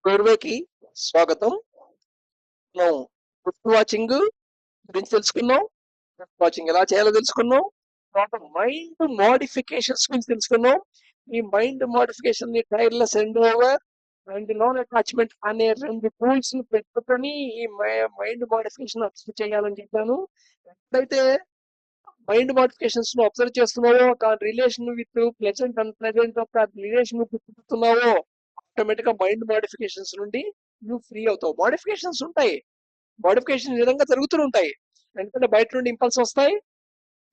పూర్వకి స్వాగతం. మనం gift watching గురించి తెలుసుకున్నాం. గిఫ్ట్ వాచింగ్ ఎలా చేయాలో తెలుసుకున్నాం. తర్వాత మైండ్ మోడిఫికేషన్స్ గురించి తెలుసుకున్నాం. ఈ మైండ్ మోడిఫికేషన్ ని tyreless end over and non attachment అనే రెండు టూల్స్ ని పెట్టుకొని ఈ మైండ్ మోడిఫికేషన్ అబ్జర్వ్ చేయాలని చెప్పాను. ఎప్పుడైతే మైండ్ మోడిఫికేషన్స్ ను అబ్జర్వ్ చేస్తున్నావో ఒక relation with pleasant and pleasant ఒక రిలేషన్ పెట్టుకున్నావో ఆటోమేటిక్ గా మైండ్ మోడిఫికేషన్స్ నుండి నువ్వు ఫ్రీ అవుతావు. మోడిఫికేషన్స్ ఉంటాయి, మోడిఫికేషన్ ఈ విధంగా జరుగుతూ ఉంటాయి. ఎందుకంటే బయట నుండి ఇంపల్స్ వస్తాయి.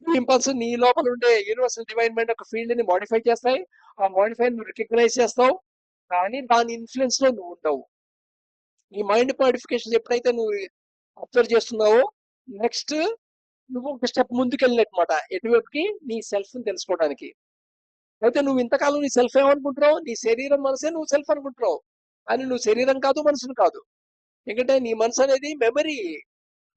ఈ ఇంపల్స్ నీ లోపల ఉండే యూనివర్సల్ డివైన్ మైండ్ ఒక ఫీల్డ్ ని మోడిఫై చేస్తాయి. ఆ మోడిఫై నువ్వు రికగ్నైజ్ చేస్తావు, కానీ దాని ఇన్ఫ్లుయెన్స్ లో నువ్వు ఉండవు. ఈ మైండ్ మోడిఫికేషన్ ఎప్పుడైతే నువ్వు అబ్జర్వ్ చేస్తున్నావో నెక్స్ట్ నువ్వు ఒక స్టెప్ ముందుకు వెళ్ళినమాట ఎటువైపుకి, నీ సెల్ఫ్ ని తెలుసుకోవడానికి. అయితే నువ్వు ఇంతకాలం నీ సెల్ఫ్ ఏమనుకుంటున్నావు? నీ శరీరం మనసే నువ్వు సెల్ఫ్ అనుకుంటున్నావు, కానీ నువ్వు శరీరం కాదు, మనసును కాదు. ఎందుకంటే నీ మనసు అనేది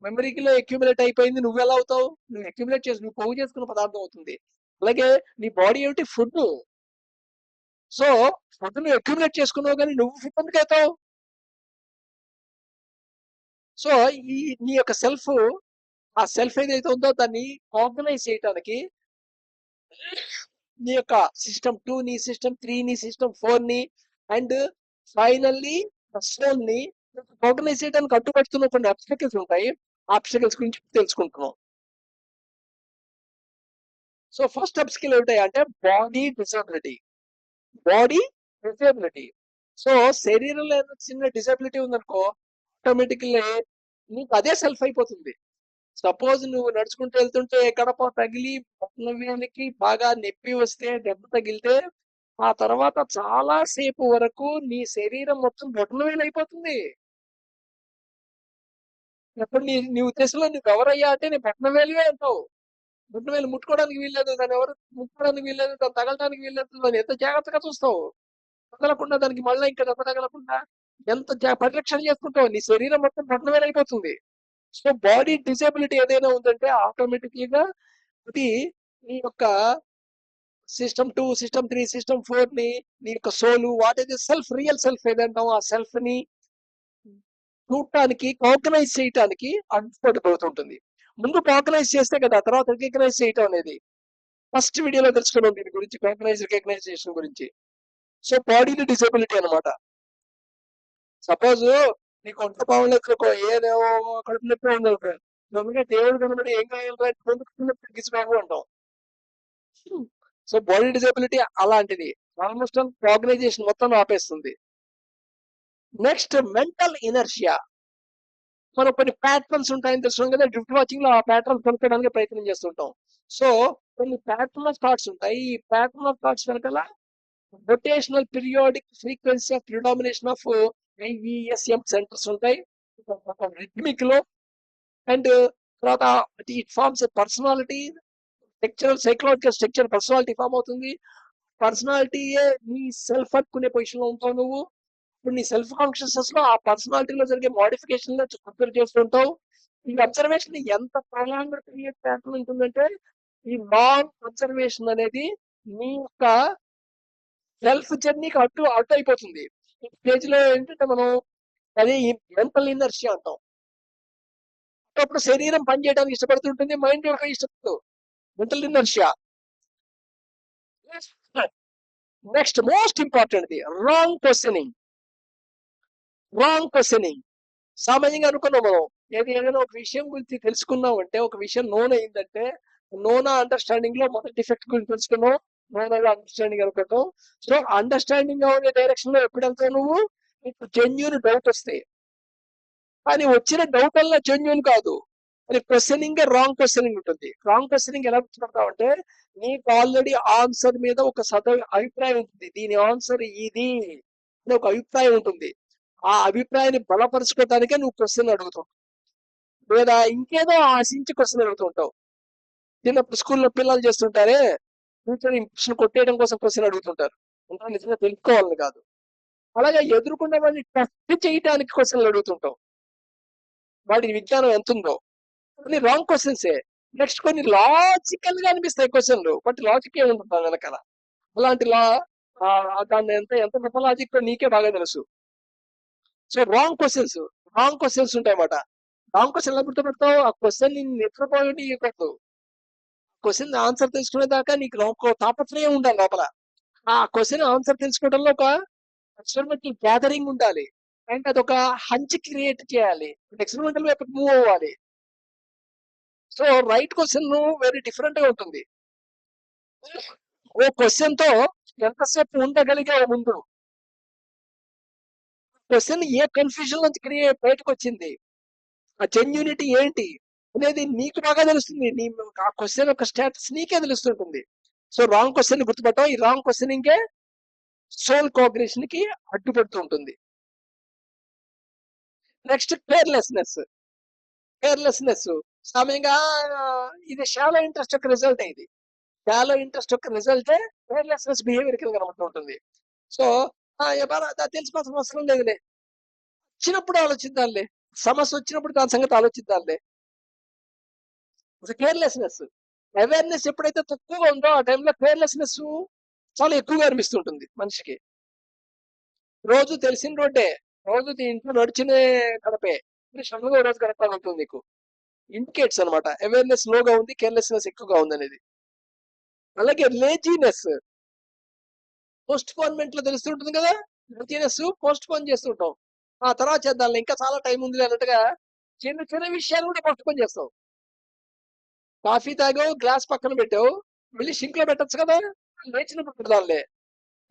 మెమరీలో అక్యుములేట్ అయిపోయింది. నువ్వు ఎలా అవుతావు? నువ్వు అక్యుములేట్ చేసి నువ్వు పోగు చేసుకున్న పదార్థం అవుతుంది. అలాగే నీ బాడీ ఏమిటి? ఫుడ్. సో ఫుడ్ నువ్వు అక్యుములేట్ చేసుకున్నావు, కానీ నువ్వు ఫుడ్ ఎందుకు అవుతావు? సో ఈ నీ యొక్క సెల్ఫ్, ఆ సెల్ఫ్ ఏదైతే ఉందో దాన్ని ఆర్గనైజ్ చేయడానికి నీ యొక్క సిస్టమ్ 2 ని, సిస్టమ్ 3 ని, సిస్టమ్ 4 ని అండ్ ఫైనల్లీ సోల్ ని ఆర్గనైజ్ చేయడానికి అడ్డుపడుతున్న కొన్ని అబ్స్టకల్స్ ఉంటాయి. ఆబ్స్టకల్స్ గురించి తెలుసుకుంటున్నాం. సో ఫస్ట్ అబ్స్టకల్ ఏమిటాయి అంటే body disability. Body disability. So శరీరంలో ఏదైనా చిన్న డిజబిలిటీ ఉందనుకో, ఆటోమేటిక్లీ నీకు అదే సెల్ఫ్ అయిపోతుంది. సపోజ్ నువ్వు నడుచుకుంటూ వెళ్తుంటే గడప తగిలి వేలికి బాగా నొప్పి వస్తే, దెబ్బ తగిలితే, ఆ తర్వాత చాలా సేపు వరకు నీ శరీరం మొత్తం బొటనవేలు అయిపోతుంది. ఎప్పుడు నీ ఉద్దేశంలో నువ్వు ఎవరయ్యా అంటే నేను బొటనవేలువే అంటావు. బొటనవేలు ముట్టుకోవడానికి వీల్లేదు, దాన్ని ఎవరు ముట్టుకోవడానికి వీల్లేదు, దాన్ని తగలడానికి వీల్లేదు. దాన్ని ఎంత జాగ్రత్తగా చూస్తావు. తగలకుండా దానికి మళ్ళీ ఇంకా దెబ్బ తగలకుండా ఎంత పరిరక్షణ చేసుకుంటావు. నీ శరీరం మొత్తం బొటనవేలు అయిపోతుంది. సో బాడీ డిసేబిలిటీ ఏదైనా ఉందంటే ఆటోమేటిక్లీగా ఇది నీ యొక్క సిస్టమ్ 2, సిస్టమ్ 3, సిస్టమ్ 4 ని, నీ యొక్క soul, what is self, real self ఏదంటాం ఆ సెల్ఫ్ ని చూడటానికి, ఆర్గనైజ్ చేయటానికి అడ్డుపడిపోతుంటుంది. ముందు ఆర్గనైజ్ చేస్తే కదా తర్వాత రికగ్నైజ్ చేయటం అనేది. ఫస్ట్ వీడియోలో తెలుసుకున్నాం దీని గురించి, రికగ్నైజేషన్ గురించి. సో బాడీని డిసేబిలిటీ అనమాట. సపోజ్ నీకు ఒంట్లో బాగుండదు, ఏదేమో కడుపు నొప్పి ఉండదు, గమ్ముగా దేవుడు కనబడి ఏం కావాలి పొందుకున్నప్పుడు తగ్గించుకోము అంటాం. సో బాడీ డిజబిలిటీ అలాంటిది. ఆల్మోస్ట్ ఆర్గనైజేషన్ మొత్తం ఆపేస్తుంది. Next mental inertia. మనం కొన్ని ప్యాటర్న్స్ ఉంటాయని తెలుసుకున్నాం కదా, డ్రిఫ్ట్ వాచింగ్ లో ఆ ప్యాటర్న్స్ కనుక్కోవడానికి ప్రయత్నం చేస్తుంటాం. సో కొన్ని ప్యాటర్న్ ఆఫ్ థాట్స్ ఉంటాయి. ఈ ప్యాటర్న్ ఆఫ్ థాట్స్ వెనకాల rotational periodic frequency of predomination of IVSM centres ఉంటాయి రిథమిక్ లో. అండ్ తర్వాత it forms personality structural, psychological structure personality form అవుతుంది. పర్సనాలిటీయే నీ సెల్ఫ్ అనుకునే పొజిషన్ లో ఉంటావు నువ్వు. ఇప్పుడు నీ సెల్ఫ్ కాన్షియస్నెస్ లో ఆ పర్సనాలిటీలో జరిగే మోడిఫికేషన్ లో అబ్జర్వ్ చేస్తుంటావు. ఈ అబ్జర్వేషన్ ఎంత ప్రొలాంగ్డ్ పీరియడ్ ప్యాటర్న్ ఉంటుందంటే ఈ లాంగ్ అబ్జర్వేషన్ అనేది నీ యొక్క సెల్ఫ్ జర్నీకి అడ్డు అయిపోతుంది. ఈ స్టేజ్ లో ఏంటంటే మనం అదే మెంటల్ ఇనర్షియా అంటాం. అప్పుడు శరీరం పనిచేయడానికి ఇష్టపడుతుంటుంది, మైండ్ ఇష్టపడుతుంది. Mental inertia. Next most important wrong questioning. Wrong questioning సామాన్యంగా అనుకున్నాం మనం, ఏదైనా ఒక విషయం గురించి తెలుసుకున్నాం అంటే, ఒక విషయం నోన్ అయిందంటే, నోనా అండర్స్టాండింగ్ లో మొదటి డిఫెక్ట్ గురించి తెలుసుకున్నాం, నోన్ అండర్స్టాండింగ్ అనుకుంటాం. సో అండర్స్టాండింగ్ అనే డైరెక్షన్ లో ఎప్పుడు వెళ్తావు నువ్వు? నీకు జెన్యూన్ డౌట్ వస్తాయి, కానీ వచ్చిన డౌట్ వల్ల జెన్యూన్ కాదు. అది క్వశ్చనింగ్, రాంగ్ క్వశ్చనింగ్ ఉంటుంది. రాంగ్ క్వశ్చనింగ్ ఎలా గుర్తుపడతావు అంటే, నీకు ఆల్రెడీ ఆన్సర్ మీద ఒక అభిప్రాయం ఉంటుంది, దీని ఆన్సర్ ఇది అని ఒక అభిప్రాయం ఉంటుంది. ఆ అభిప్రాయాన్ని బలపరుచుకోవడానికే నువ్వు క్వశ్చన్ అడుగుతావు, లేదా ఇంకేదో ఆశించి క్వశ్చన్ అడుగుతుంటావు. చిన్నప్పుడు స్కూల్లో పిల్లలు చేస్తుంటారే, ఫ్యూచర్ ఇంప్రెషన్ కొట్టేయడం కోసం క్వశ్చన్ అడుగుతుంటారు, ఇంకా నిజంగా తెలుసుకోవాలని కాదు. అలాగే ఎదుర్కొన్న వాడిని టెస్ట్ చేయడానికి క్వశ్చన్లు అడుగుతుంటావు, వాడి విజ్ఞానం ఎంత ఉందో. కొన్ని రాంగ్ క్వశ్చన్సే. నెక్స్ట్ కొన్ని లాజికల్ గా అనిపిస్తాయి క్వశ్చన్లు, బట్ లాజిక్ ఏముంటుంది వెనకాల. అలాంటి దాన్ని ఎంత ఎంత లాజిక్ నీకే బాగా తెలుసు. సో రాంగ్ క్వశ్చన్స్ ఉంటాయన్నమాట. రాంగ్ క్వశ్చన్ ఎలా గుర్తుపెడతావు? ఆ క్వశ్చన్ ని నిద్రపోయకూడదు. క్వశ్చన్ ఆన్సర్ తెలుసుకునే దాకా నీకు ఒక తాపత్రయం ఉండాలి లోపల. ఆ క్వశ్చన్ ఆన్సర్ తెలుసుకోవడంలో ఒక ఎక్స్పెరిమెంటల్ గ్యాదరింగ్ ఉండాలి. అండ్ అదొక హంచ్ క్రియేట్ చేయాలి. ఎక్స్పెరిమెంటల్ వైపు మూవ్ అవ్వాలి. So right question very different గా ఉంటుంది. ఓ క్వశ్చన్ తో ఎంతసేపు ఉండగలిగావు ముందు, క్వశ్చన్ ఏ కన్ఫ్యూజన్ నుంచి బయటకు వచ్చింది, ఆ జెన్యూనిటీ ఏంటి అనేది నీకు బాగా తెలుస్తుంది. నీ ఆ క్వశ్చన్ యొక్క స్టేటస్ నీకే తెలుస్తుంటుంది. సో రాంగ్ క్వశ్చన్ గుర్తుపట్టడం, ఈ రాంగ్ క్వశ్చనింగే సోల్ కోఆపరేషన్ కి అడ్డుపడుతూ ఉంటుంది. నెక్స్ట్ కేర్లెస్నెస్ సమయంగా ఇది షాలో ఇంట్రెస్ట్ యొక్క రిజల్ట్. ఇది షాలో ఇంట్రెస్ట్ యొక్క రిజల్టే కేర్లెస్నెస్ బిహేవియర్ కింద కనబడుతూ ఉంటుంది. సో తెలుసుకోవాల్సిన అవసరం లేదులే, వచ్చినప్పుడు ఆలోచిద్దాంలే, సమస్య వచ్చినప్పుడు దాని సంగతి ఆలోచిద్దాంలే. కేర్లెస్నెస్. అవేర్నెస్ ఎప్పుడైతే తక్కువగా ఉందో ఆ టైంలో కేర్లెస్నెస్ చాలా ఎక్కువగా అనిపిస్తుంటుంది మనిషికి. రోజు తెలిసిన రోడ్డే, రోజు ఇంట్లో నడిచిన గడపే, సడన్ గా రోజు గడపాలంటుంది నీకు. ఇండికేట్స్ అనమాట అవేర్నెస్ లోగా ఉంది, కేర్లెస్నెస్ ఎక్కువగా ఉంది అనేది. అలాగే లేజీనెస్, పోస్ట్ పోన్మెంట్ లో తెలుస్తుంటుంది కదా. లేజీనెస్ పోస్ట్ పోన్ చేస్తుంటాం, ఆ తర్వాత చేద్దాం, ఇంకా చాలా టైం ఉంది అన్నట్టుగా చిన్న చిన్న విషయాలు కూడా పోస్ట్ పోన్ చేస్తాం. కాఫీ తాగావు, గ్లాస్ పక్కన పెట్టావు, వెళ్ళి సింక్ లో పెట్టచ్చు కదా, లేచినప్పుడు పెడదాంలే.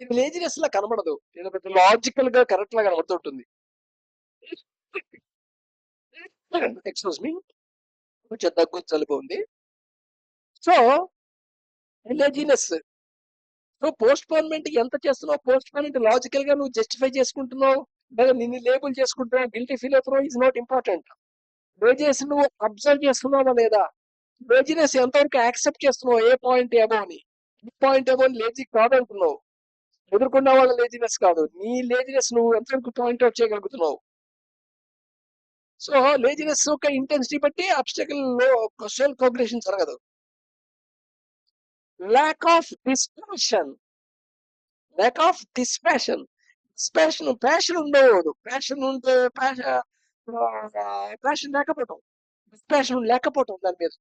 ఇది లేజినెస్ లా కనబడదు, లాజికల్ గా కరెక్ట్ లా కనబడుతుంటుంది. ఎక్స్క్యూజ్ మీ, కొంచెం దగ్గు జలుబు ఉంది. So laziness. సో పోస్ట్ పోన్మెంట్ ఎంత చేస్తున్నావు, పోస్ట్ పోన్మెంట్ లాజికల్ గా నువ్వు జస్టిఫై చేసుకుంటున్నావు లేదా నిన్ను లేబుల్ చేసుకుంటున్నావు, గిల్టీ ఫీల్ అవుతున్నావు, ఈజ్ నాట్ ఇంపార్టెంట్. లేజినెస్ నువ్వు అబ్జర్వ్ చేస్తున్నావా లేదా, లేజినెస్ ఎంతవరకు యాక్సెప్ట్ చేస్తున్నావు, ఏ పాయింట్ ఏమో అని. ఈ పాయింట్ ఏమో లేజీ కాదంటున్నావు, ఎదుర్కొన్న వాళ్ళ లేజినెస్ కాదు, నీ లేజినెస్ నువ్వు ఎంతవరకు పాయింట్అవుట్ చేయగలుగుతున్నావు. సో లేజినెస్ యొక్క ఇంటెన్సిటీ బట్టి అబ్స్టకల్ సోల్ కోఆపరేషన్ జరగదు. ల్యాక్ ఆఫ్ డిస్పాషన్, ప్యాషన్ ఉండేవాడు, ప్యాషన్ ఉంటే ప్యాషన్ లేకపోవటం దాని మీద,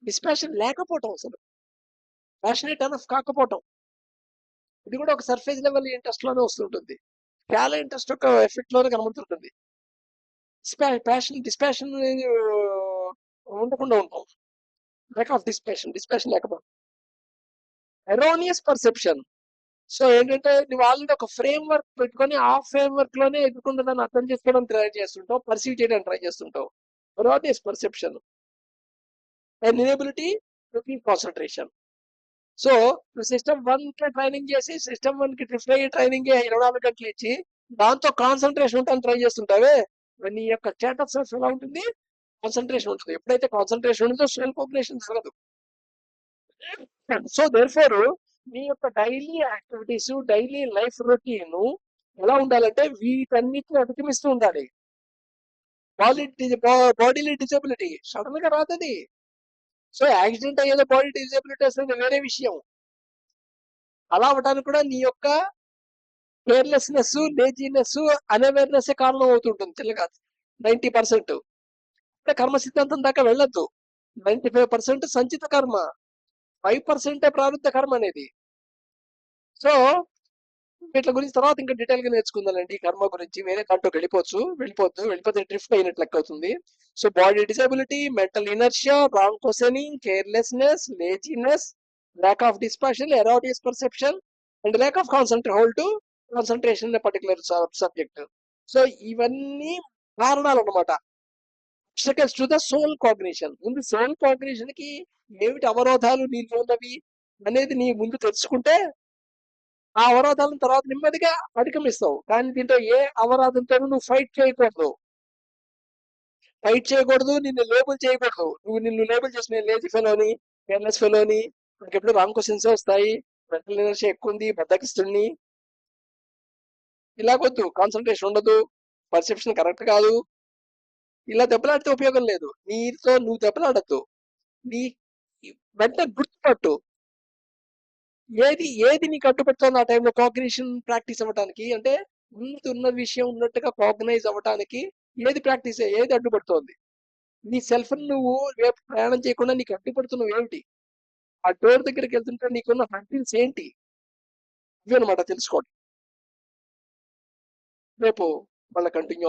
డిస్పాషన్ లేకపోవటం, అసలు ప్యాషనేట్ అనఫ్ కాకపోవటం, ఇది కూడా ఒక సర్ఫేస్ లెవెల్ ఇంట్రెస్ట్ లోనే వస్తుంటుంది, చాలా ఇంట్రెస్ట్ యొక్క ఎఫెక్ట్ లోనే కనబడుతుంటుంది. డిస్పాషన్ ఉండకుండా ఉంటాం. ల్యాక్ ఆఫ్ డిస్పాషన్ లేకపోవడం. Erroneous perception. సో ఏంటంటే నువ్వు ఆల్రెడీ ఒక ఫ్రేమ్ వర్క్ పెట్టుకొని ఆ ఫ్రేమ్ వర్క్ లోనే ఎదుర్కొన్న దాన్ని అర్థం చేసుకోవడం ట్రై చేస్తుంటావు, పర్సీవ్ చేయడానికి ట్రై చేస్తుంటావు. Erroneous perception and inability to keep concentration. So నువ్వు సిస్టమ్ 1 కి ట్రైనింగ్ చేసి సిస్టమ్ 1 కి రిఫ్లై ట్రైనింగ్ 24 గంటలు ఇచ్చి దాంతో కాన్సన్ట్రేషన్ ఉంటాను ట్రై చేస్తుంటావే, నీ యొక్క స్టేటస్ ఎలా ఉంటుంది, కాన్సన్ట్రేషన్ ఉంటుంది. ఎప్పుడైతే కాన్సన్ట్రేషన్ ఉంటుందో సెల్ కోఆపరేషన్ జరగదు. సో దేర్ ఫోర్ మీ యొక్క daily activities, daily life routine ఎలా ఉండాలంటే వీటన్నిటిని అధిగమిస్తూ ఉండాలి. బాడీలీ డిజబిలిటీ సడన్ గా రాదది. సో యాక్సిడెంట్ అయ్యేదో బాడీ డిజబిలిటీ వస్తుంది వేరే విషయం. అలా అవడానికి కూడా నీ యొక్క కేర్లెస్నెస్, లేజీనెస్, అన్అవేర్నెస్ కారణం అవుతుంటుంది. తెల్లగా 90%. కర్మ సిద్ధాంతం దాకా వెళ్ళొద్దు. 95% సంచిత కర్మ, 5% ప్రారంభ కర్మ అనేది. సో వీటి గురించి తర్వాత ఇంకా డీటెయిల్ గా నేర్చుకుందానండి. ఈ కర్మ గురించి వేరే దాంట్లోకి వెళ్ళిపోతే డ్రిఫ్ట్ అయినట్లు లెక్క అవుతుంది. So body disability, mental inertia, wrong questioning, carelessness, laziness, lack of dispassion, erroneous perception, and lack of concentration in a particular subject. So ఇవన్నీ కారణాలు అన్నమాట, obstacles to the soul cognition. ముందు సోల్ కాగ్నిషన్ కి ఏమిటి అవరోధాలు నీలో ఉన్నవి అనేది నీ ముందు తెలుసుకుంటే ఆ అవరోధాలను తర్వాత నెమ్మదిగా అధిగమిస్తావు. కానీ దీంట్లో ఏ అవరోధంతో నువ్వు ఫైట్ చేయకూడదు, నిన్ను లేబుల్ చేయకూడదు. నిన్ను లేబుల్ చేసి నేను లేజీ ఫెలోని, కేర్లెస్ ఫెలోని, మనకి ఎప్పుడు రాంగ్ క్వశ్చన్స్ వస్తాయి, మెంటల్ ఎనర్జీ ఎక్కువ ఉంది, బద్దకిస్తుంది, ఇలాగొద్దు. కాన్సన్ట్రేషన్ ఉండదు, పర్సెప్షన్ కరెక్ట్ కాదు, ఇలా దెబ్బలాడితే ఉపయోగం లేదు. నీతో నువ్వు దెబ్బలాడద్దు, నీ వెంటనే గుర్తుపట్టు ఏది నీకు అడ్డుపెడుతుంది ఆ టైంలో కాగ్నిషన్ ప్రాక్టీస్ అవ్వడానికి. అంటే ఉన్నది ఉన్న విషయం ఉన్నట్టుగా కాగ్నైజ్ అవ్వటానికి ఏది అడ్డుపడుతోంది? నీ సెల్ఫ్‌ని నువ్వు రేపు ప్రయాణం చేయకుండా నీకు అడ్డుపడుతున్నవి ఏమిటి? ఆ డోర్ దగ్గరికెళ్తుంటే నీకున్న హర్డిల్స్ ఏంటి? ఇవన్నమాట తెలుసుకోవడం. రేపు మళ్ళా కంటిన్యూ